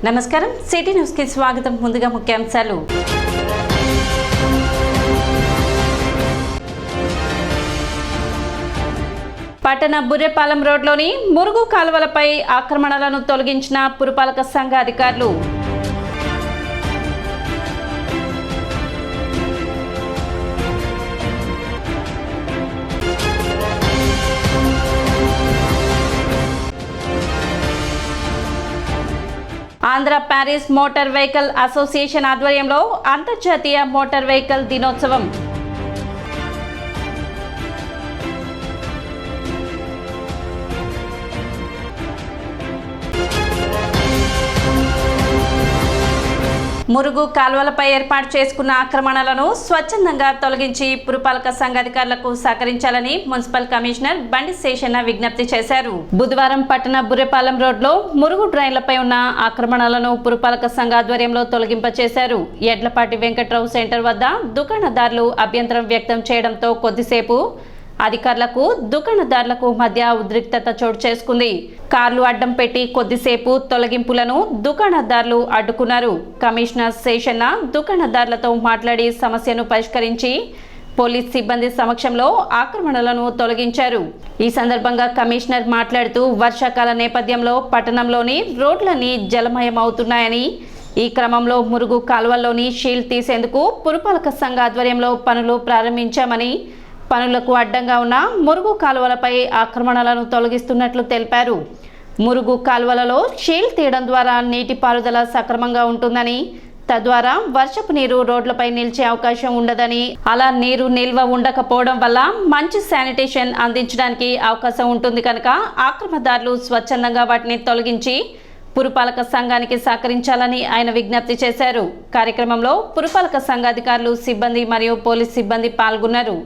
నమస్కారం city news కి స్వాగతం. ముందుగా ముఖ్యాంశాలు. పట్టణ బుర్రెపాలెం రోడ్లోని మురుగు కాలువలపై ఆక్రమణలను తొలగించిన పురపాలక సంఘ అధికారులు. Andhra Paris motor vehicle association ఆధ్వర్యంలో అంతర్జాతీయ మోటార్ వెహికల్ దినోత్సవం. మురుగు కాల్వలపై ఏర్పాటు చేసుకున్న ఆక్రమణలను స్వచ్ఛందంగా తొలగించి పురపాలక సంఘ అధికారులకు సహకరించాలని మున్సిపల్ కమిషనర్ బండి శేషన్న విజ్ఞప్తి చేశారు. బుధవారం పట్టణ బుర్రెపాలెం రోడ్లో మురుగు డ్రైన్లపై ఉన్న ఆక్రమణలను పురపాలక సంఘ ఆధ్వర్యంలో తొలగింపచేశారు. ఎడ్లపాటి వెంకట్రావు సెంటర్ వద్ద దుకాణదారులు అభ్యంతరం వ్యక్తం చేయడంతో కొద్దిసేపు అధికారులకు దుకాణదారులకు మధ్య ఉద్రిక్తత చోటు చేసుకుంది. కార్లు అడ్డం పెట్టి కొద్దిసేపు తొలగింపులను దుకాణదారులు అడ్డుకున్నారు. కమిషనర్ శేషన్న దుకాణదారులతో మాట్లాడి సమస్యను పరిష్కరించి పోలీస్ సిబ్బంది సమక్షంలో ఆక్రమణలను తొలగించారు. ఈ సందర్భంగా కమిషనర్ మాట్లాడుతూ వర్షాకాల నేపథ్యంలో పట్టణంలోని రోడ్లన్నీ జలమయమవుతున్నాయని, ఈ క్రమంలో మురుగు కాలువల్లోని షీల్డ్ తీసేందుకు పురపాలక సంఘ ఆధ్వర్యంలో పనులు ప్రారంభించామని, పనులకు అడ్డంగా ఉన్న మురుగు కాలువలపై ఆక్రమణలను తొలగిస్తున్నట్లు తెలిపారు. మురుగు కాలువలలో షీల్డ్ తీయడం ద్వారా నీటి పారుదల సక్రమంగా ఉంటుందని, తద్వారా వర్షపు నీరు రోడ్లపై నిలిచే అవకాశం ఉండదని, అలా నీరు నిల్వ ఉండకపోవడం వల్ల మంచి శానిటేషన్ అందించడానికి అవకాశం ఉంటుంది కనుక ఆక్రమణదారులు స్వచ్ఛందంగా వాటిని తొలగించి పురపాలక సంఘానికి సహకరించాలని ఆయన విజ్ఞప్తి చేశారు. కార్యక్రమంలో పురపాలక సంఘ అధికారులు, సిబ్బంది మరియు పోలీస్ సిబ్బంది పాల్గొన్నారు.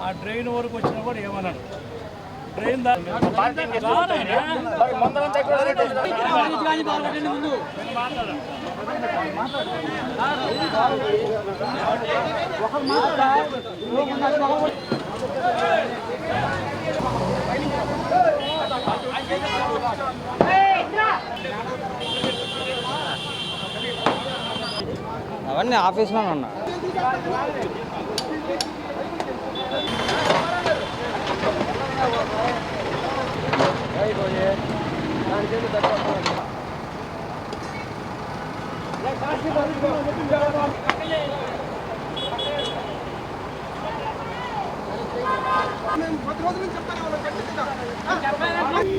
ఆ డ్రైన్ వరకు వచ్చినా కూడా ఏమన్నాడు డ్రైన్ అవన్నీ ఆఫీస్లో ఉన్నా.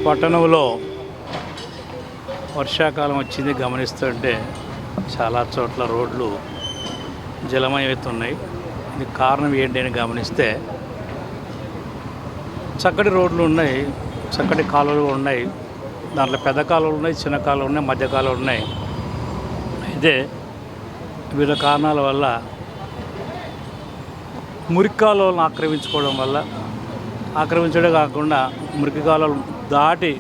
పట్టణంలో వర్షాకాలం వచ్చింది గమనిస్తుంటే చాలా చోట్ల రోడ్లు జలమయమవుతున్నాయి. ఇది కారణం ఏంటి అని గమనిస్తే చక్కటి రోడ్లు ఉన్నాయి, చక్కటి కాలువలు ఉన్నాయి. దాంట్లో పెద్ద కాలువలు ఉన్నాయి, చిన్న కాలువలు ఉన్నాయి, మధ్య కాలువలు ఉన్నాయి. అయితే వివిధ కారణాల వల్ల మురికి కాలువలను ఆక్రమించడం కాకుండా మురికి కాలువలు దాటి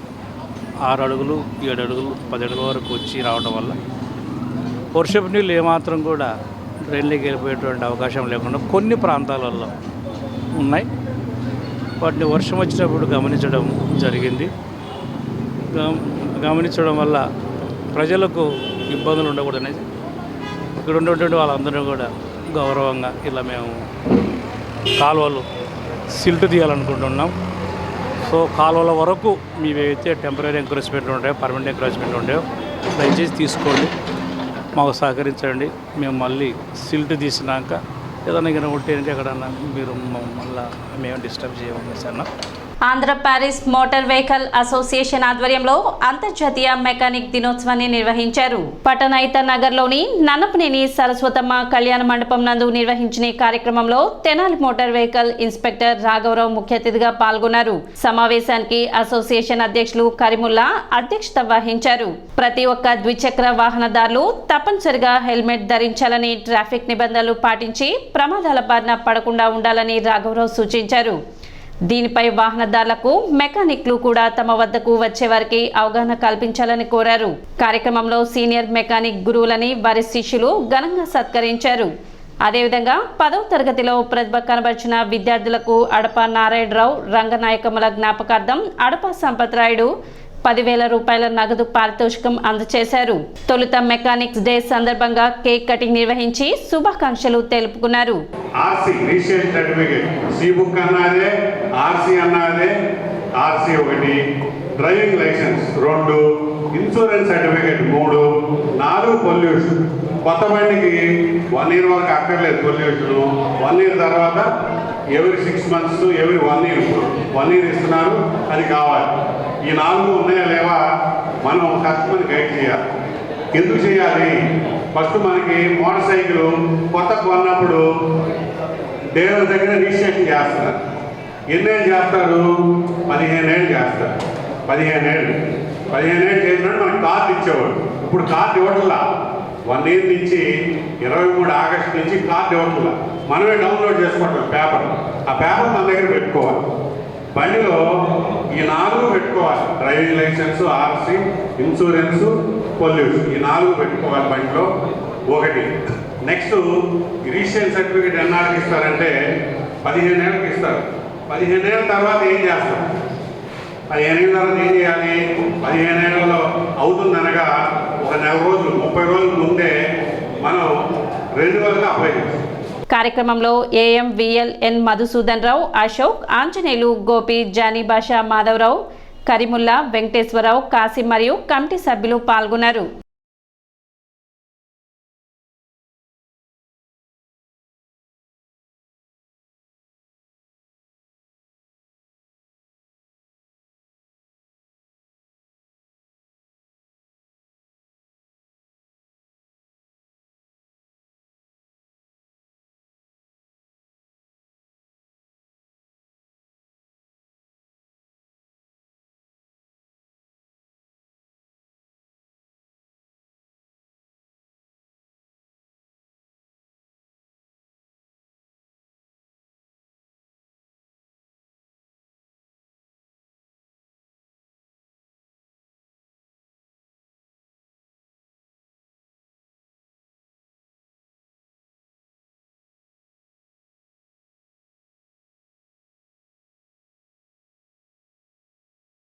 6 అడుగులు 7 అడుగులు 10 అడుగుల వరకు వచ్చి రావడం వల్ల వర్షపు నీళ్ళు ఏమాత్రం కూడా డ్రైన్లోకి వెళ్ళిపోయేటువంటి అవకాశం లేకుండా కొన్ని ప్రాంతాలలో ఉన్నాయి. వాటిని వర్షం వచ్చినప్పుడు గమనించడం జరిగింది. గమనించడం వల్ల ప్రజలకు ఇబ్బందులు ఉండకూడదనేది ఇక్కడ ఉండేటువంటి వాళ్ళందరూ కూడా గౌరవంగా ఇలా మేము కాలువలు సిల్ట్ తీయాలనుకుంటున్నాం. సో కాలువల వరకు మీవైతే టెంపరీ ఎంకరేజ్మెంట్ ఉంటాయో, పర్మనెంట్ ఎంకరేజ్మెంట్ ఉంటాయో దయచేసి తీసుకోండి, మాకు సహకరించండి. మేము మళ్ళీ సిల్ట్ తీసినాక ఏదైనా ఉంటే ఎక్కడన్నా మీరు మళ్ళీ మేము డిస్టర్బ్ చేయమని sir. Andhra Paris motor vehicle association ఆధ్వర్యంలో అంతర్జాతీయ మెకానిక్ దినోత్సవాన్ని నిర్వహించారు. పట్టణైత నగర్లోని నన్నపనేని సరస్వతమ్మ కళ్యాణ మండపం నందు నిర్వహించిన ఈ కార్యక్రమంలో తెనాలి మోటార్ వెహికల్ ఇన్స్పెక్టర్ రాఘవరావు ముఖ్య అతిథిగా పాల్గొన్నారు. సమావేశానికి అసోసియేషన్ అధ్యక్షులు కరీముల్లా అధ్యక్షత వహించారు. ప్రతి ఒక్క ద్విచక్ర వాహనదారులు తప్పనిసరిగా హెల్మెట్ ధరించాలని, ట్రాఫిక్ నిబంధనలు పాటించి ప్రమాదాల బారిన పడకుండా ఉండాలని రాఘవరావు సూచించారు. దీనిపై వాహనదారులకు మెకానిక్లు కూడా తమ వద్దకు వచ్చే వారికి అవగాహన కల్పించాలని కోరారు. కార్యక్రమంలో సీనియర్ మెకానిక్ గురువులని వారి శిష్యులు ఘనంగా సత్కరించారు. అదేవిధంగా 10వ తరగతిలో ప్రతిభ కనబర్చిన విద్యార్థులకు అడప నారాయణరావు రంగనాయకముల జ్ఞాపకార్థం అడప సంపత్రాయుడు 10,000 రూపాయల నగదు పారితోషికం అందజేశారు. తొలుత మెకానిక్స్ డే సందర్భంగా కేక్ కటింగ్ నిర్వహించి శుభాకాంక్షలు తెలుపుకున్నారు. RC registration certificate, C book అన్నదే, ఆర్సీ అన్నదే, RC 1, driving licence 2, insurance certificate 3, 4 pollution. కొత్త బండికి 1 year వరకు అక్కర్లేదు పొల్యూషన్. 1 year తర్వాత every 6 months, every 1 year 1 year ఇస్తున్నారు. అది కావాలి. ఈ 4 ఉన్నాయా లేవా మనం కస్టమర్ని గైడ్ చేయాలి. ఎందుకు చేయాలి? ఫస్ట్ మనకి మోటార్ సైకిల్ కొత్త కొన్నప్పుడు దేవుడి దగ్గర రిజిస్ట్రేషన్ చేస్తున్నారు. ఎన్నేళ్ళు చేస్తారు? 15 ఏళ్ళు చేస్తారు. 15 ఏళ్ళు చేసినట్టు మనకి కార్డు ఇచ్చేవాడు. ఇప్పుడు కార్డు ఇవ్వట్లా. 1 year నుంచి 23 ఆగస్టు నుంచి కార్డు ఇవ్వట్లా. మనమే డౌన్లోడ్ చేసుకోవట్లేదు పేపర్. ఆ పేపర్ మన దగ్గర పెట్టుకోవాలి. బండిలో ఈ 4 పెట్టుకోవాలి. Driving licence, RC, insurance, pollution. ఈ 4 పెట్టుకోవాలి బండిలో. 1. నెక్స్ట్ రిజిస్ట్రేషన్ సర్టిఫికేట్ ఎన్నాళ్ళకి ఇస్తారంటే 15 ఏళ్ళకి ఇస్తారు. 15 ఏళ్ళ తర్వాత ఏం చేస్తారు? 15 ఏళ్ళ తర్వాత ఏం చేయాలి? 15 ఏళ్ళలో అవుతుందనగా ఒక 4 రోజులు 30 రోజుల ముందే మనం రెన్యువల్గా అప్లై చేస్తాం. కార్యక్రమంలో ఏఎంవిఎల్ ఎన్ మధుసూదన్ రావు, అశోక్, ఆంజనేయులు, గోపి, జానీ బాషా, మాధవరావు, కరీముల్లా, వెంకటేశ్వరరావు, కాసిం మరియు కమిటీ సభ్యులు పాల్గొన్నారు.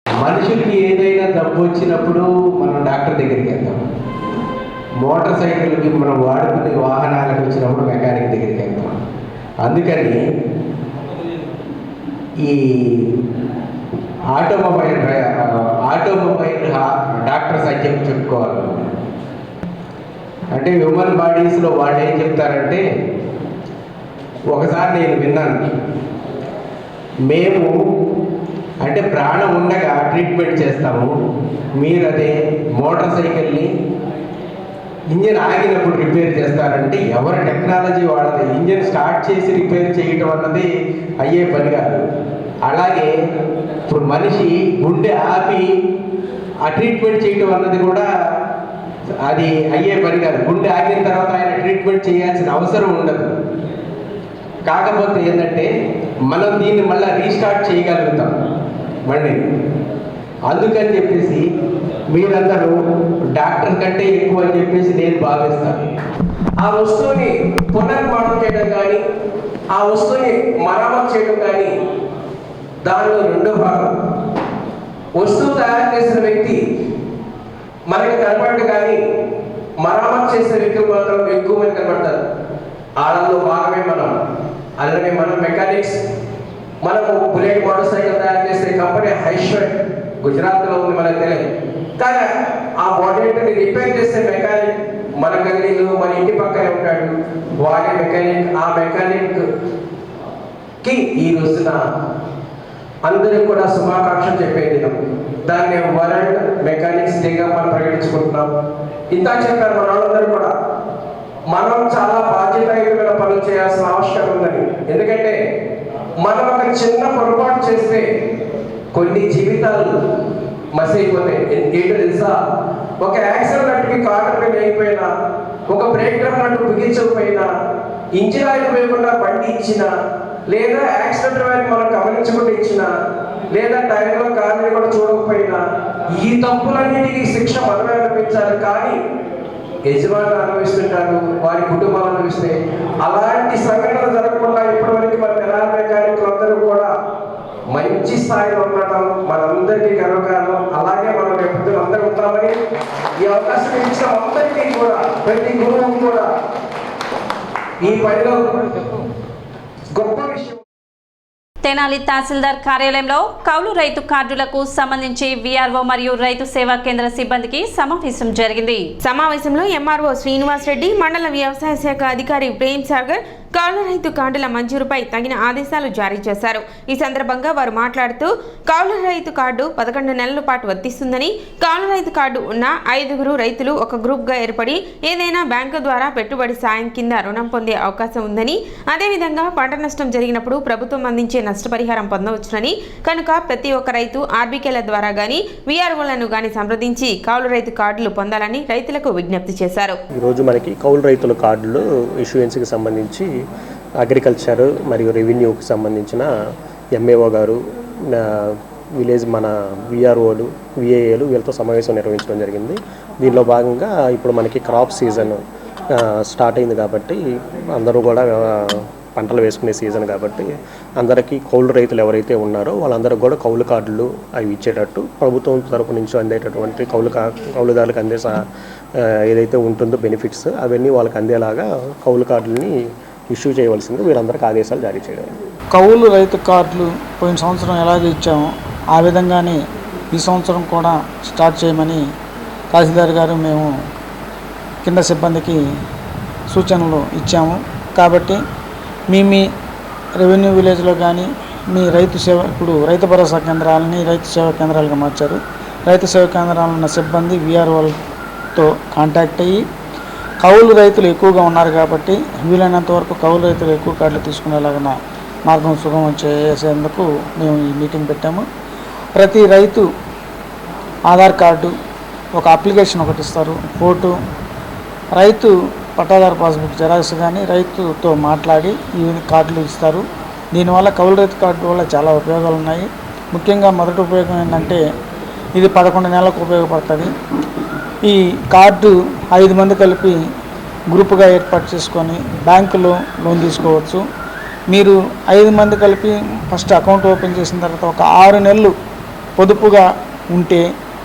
మనుషులకి ఏదైనా జబ్బు వచ్చినప్పుడు మనం డాక్టర్ దగ్గరికి వెళ్తాం. మోటార్ సైకిల్కి మనం వాడుకునే వాహనాలకు వచ్చినప్పుడు మెకానిక్ దగ్గరికి వెళ్తాం. అందుకని ఈ ఆటోమొబైల్ డాక్టర్స్ అని చెప్పుకోవాలి. అంటే హ్యూమన్ బాడీస్లో వాళ్ళు ఏం చెప్తారంటే, ఒకసారి నేను విన్నాను, మేము అంటే ప్రాణం ఉండగా ట్రీట్మెంట్ చేస్తాము, మీరు అదే మోటార్ సైకిల్ని ఇంజిన్ ఆగినప్పుడు రిపేర్ చేస్తారంటే ఎవరి టెక్నాలజీ వాళ్ళది. ఇంజిన్ స్టార్ట్ చేసి రిపేర్ చేయటం అన్నది అయ్యే పని కాదు. అలాగే ఇప్పుడు మనిషి గుండె ఆపి ఆ ట్రీట్మెంట్ చేయటం అన్నది కూడా అది అయ్యే పని కాదు. గుండె ఆగిన తర్వాత ఆయన ట్రీట్మెంట్ చేయాల్సిన అవసరం ఉండదు. కాకపోతే ఏంటంటే మనం దీన్ని మళ్ళీ రీస్టార్ట్ చేయగలుగుతాం మళ్ళీ. అందుకని చెప్పేసి మీరందరూ డాక్టర్ కంటే ఎక్కువ అని చెప్పేసి నేను భావిస్తాను. ఆ వస్తువుని పునర్నిర్మాణం చేయడం కానీ, ఆ వస్తువుని మరమ్మతు చేయడం కానీ దానిలో రెండో భాగం. వస్తువు తయారు చేసిన వ్యక్తి మనకి కనపడదు, కానీ మరమ్మతు చేసే వ్యక్తులు మాత్రం ఎక్కువ మంది కనపడతారు. వాళ్ళలో భాగమే మనం. అలాగే మనం మెకానిక్స్. మనము బుల్లెట్ మోటార్ సైకిల్ తయారు చేసే కంపెనీ హైష్వెట్ గుజరాత్లో ఉంది, మనకు తెలియదు. కానీ ఆ మోడల్ని రిపేర్ చేసే మెకానిక్ మన గల్లీలో మన ఇంటి పక్కనే ఉంటాడు. వాడే మెకానిక్. ఆ మెకానిక్ కి ఈ రోజున అందరికీ కూడా శుభాకాంక్షలు చెప్పే దినం. దాన్ని వరల్డ్ మెకానిక్స్ డేగా మనం ప్రకటించుకుంటున్నాం. ఇంత చెప్పారు మన వాళ్ళందరూ కూడా మనం చాలా బాధ్యతాయుతమైన పనులు చేయాల్సిన ఆవశ్యకత ఉందని. ఎందుకంటే మనం ఒక చిన్న పొరపాటు చేస్తే కొన్ని జీవితాలు మసైపోతాయి. ఏంటో తెలుసా? ఒక యాక్సిడెంట్ నట్టుకి కాటర్ మీద అయిపోయినా, ఒక బ్రేక్ డ్రమ్ నట్టు బిగించకపోయినా, ఇంజిన్ ఆయిల్ వేయకుండా బండి ఇచ్చినా, లేదా యాక్సిడెంట్ వారిని మనం గమనించకుండా ఇచ్చినా, లేదా టైంలో గాలిని కూడా చూడకపోయినా, ఈ తప్పులన్నిటికీ శిక్ష మనమే అనిపించాలి. కానీ యజమానులు అనుభవిస్తుంటారు, వారి కుటుంబాలు అనుభవిస్తే అలాంటి సంఘటనలు జరగకుండా ఇప్పటివరకు మన తెలంగాణ మెకానికులు అందరూ కూడా మంచి స్థాయిలో ఉండటం మనందరికీ గర్వకారణం. అలాగే మనం ఎప్పుడు అందరూ ఉంటామని ఈ అవకాశం ఇచ్చిన అందరికీ కూడా, ప్రతి గురువు కూడా ఈ పనిలో గొప్ప విషయం. తెనాలి తహసీల్దార్ కార్యాలయంలో కౌలు రైతు కార్డులకు సంబంధించి వీఆర్ఓ మరియు రైతు సేవా కేంద్ర సిబ్బందికి సమావేశం జరిగింది. సమావేశంలో ఎంఆర్ఓ శ్రీనివాస్ రెడ్డి, మండల వ్యవసాయ శాఖ అధికారి ప్రేమ్ సాగర్ కౌలు రైతు కార్డుల మంజూరుపై తగిన ఆదేశాలు జారీ చేశారు. ఈ సందర్భంగా వారు మాట్లాడుతూ కౌలు రైతు కార్డు 11 నెలల పాటు వర్తిస్తుందని, కౌలు రైతు కార్డు ఉన్న 5 రైతులు ఒక గ్రూప్గా ఏర్పడి ఏదైనా బ్యాంకు ద్వారా పెట్టుబడి సాయం కింద రుణం పొందే అవకాశం ఉందని, అదేవిధంగా పంట నష్టం జరిగినప్పుడు ప్రభుత్వం అందించే నష్టపరిహారం పొందవచ్చునని, కనుక ప్రతి ఒక్క రైతు ఆర్బీకేల ద్వారా గానీ వీఆర్ఓలను గానీ సంప్రదించి కౌలు రైతు కార్డులు పొందాలని రైతులకు విజ్ఞప్తి చేశారు. ఈరోజు మనకి కౌలు రైతుల కార్డులు ఇష్యూయన్స్కి సంబంధించి అగ్రికల్చర్ మరియు రెవెన్యూకి సంబంధించిన ఎంఏఓ గారు, విలేజ్ మన విఆర్ఓలు, విఏఏలు వీళ్ళతో సమావేశం నిర్వహించడం జరిగింది. దీనిలో భాగంగా ఇప్పుడు మనకి క్రాప్ సీజన్ స్టార్ట్ అయింది కాబట్టి అందరూ కూడా పంటలు వేసుకునే సీజన్ కాబట్టి అందరికీ కౌలు రైతులు ఎవరైతే ఉన్నారో వాళ్ళందరికీ కూడా కౌలు కార్డులు అవి ఇచ్చేటట్టు ప్రభుత్వం తరపు నుంచి అందేటటువంటి కౌలుదారులకు అందే ఏదైతే ఉంటుందో బెనిఫిట్స్ అవన్నీ వాళ్ళకి అందేలాగా కౌలు కార్డులని ఇష్యూ చేయవలసింది వీళ్ళందరికీ ఆదేశాలు జారీ చేయడం. కౌలు రైతు కార్డులు పోయిన సంవత్సరం ఎలాగ ఇచ్చామో ఆ విధంగానే ఈ సంవత్సరం కూడా స్టార్ట్ చేయమని తహసీల్దార్ గారు మేము కింద సిబ్బందికి సూచనలు ఇచ్చాము. కాబట్టి మీ రెవెన్యూ విలేజ్లో కానీ మీ రైతు సేవ, ఇప్పుడు రైతు భరోసా కేంద్రాలని రైతు సేవా కేంద్రాలుగా మార్చారు. రైతు సేవా కేంద్రాలు ఉన్న సిబ్బంది వీఆర్ఓలతో కాంటాక్ట్ అయ్యి కౌలు రైతులు ఎక్కువగా ఉన్నారు కాబట్టి వీలైనంత వరకు కౌలు రైతులు ఎక్కువ కార్డులు తీసుకునేలాగా మార్గం సుగమం చేసేందుకు మేము ఈ మీటింగ్ పెట్టాము. ప్రతి రైతు ఆధార్ కార్డు, ఒక అప్లికేషన్ ఒకటి ఇస్తారు, ఫోటో, రైతు పట్టాదారు పాస్బుక్ జెరాక్స్ కానీ రైతుతో మాట్లాడి ఈ కార్డులు ఇస్తారు. దీనివల్ల కౌలు రైతు కార్డు వల్ల చాలా ఉపయోగాలు ఉన్నాయి. ముఖ్యంగా మొదటి ఉపయోగం ఏంటంటే ఇది 11 నెలలకు ఉపయోగపడుతుంది. ఈ కార్డు 5 మంది కలిపి గ్రూపుగా ఏర్పాటు చేసుకొని బ్యాంకులో లోన్ తీసుకోవచ్చు. మీరు 5 మంది కలిపి ఫస్ట్ అకౌంట్ ఓపెన్ చేసిన తర్వాత ఒక 6 నెలలు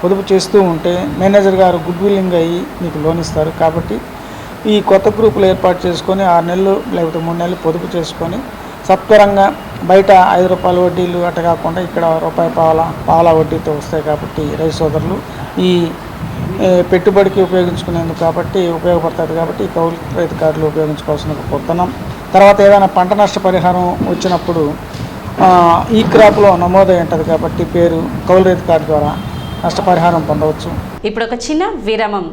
పొదుపు చేస్తూ ఉంటే మేనేజర్ గారు గుడ్ విల్లింగ్ అయ్యి మీకు లోన్ ఇస్తారు. కాబట్టి ఈ కొత్త గ్రూపులు ఏర్పాటు చేసుకొని 6 నెలలు లేకపోతే 3 నెలలు పొదుపు చేసుకొని సత్వరంగా బయట 5 రూపాయల వడ్డీలు అట్ట కాకుండా ఇక్కడ రూపాయి పావలా వడ్డీతో వస్తాయి. కాబట్టి రైతు సోదరులు ఈ పెట్టుబడికి ఉపయోగించుకునేందుకు కాబట్టి ఉపయోగపడుతుంది. కాబట్టి ఈ కౌలు రైతు కార్డులు ఉపయోగించుకోవాల్సిన కోరుతున్నాం. తర్వాత ఏదైనా పంట నష్ట పరిహారం వచ్చినప్పుడు ఈ క్రాప్లో నమోదై ఉంటుంది కాబట్టి పేరు కౌలు రైతు కార్డు ద్వారా నష్టపరిహారం పొందవచ్చు. ఇప్పుడు ఒక చిన్న విరామం.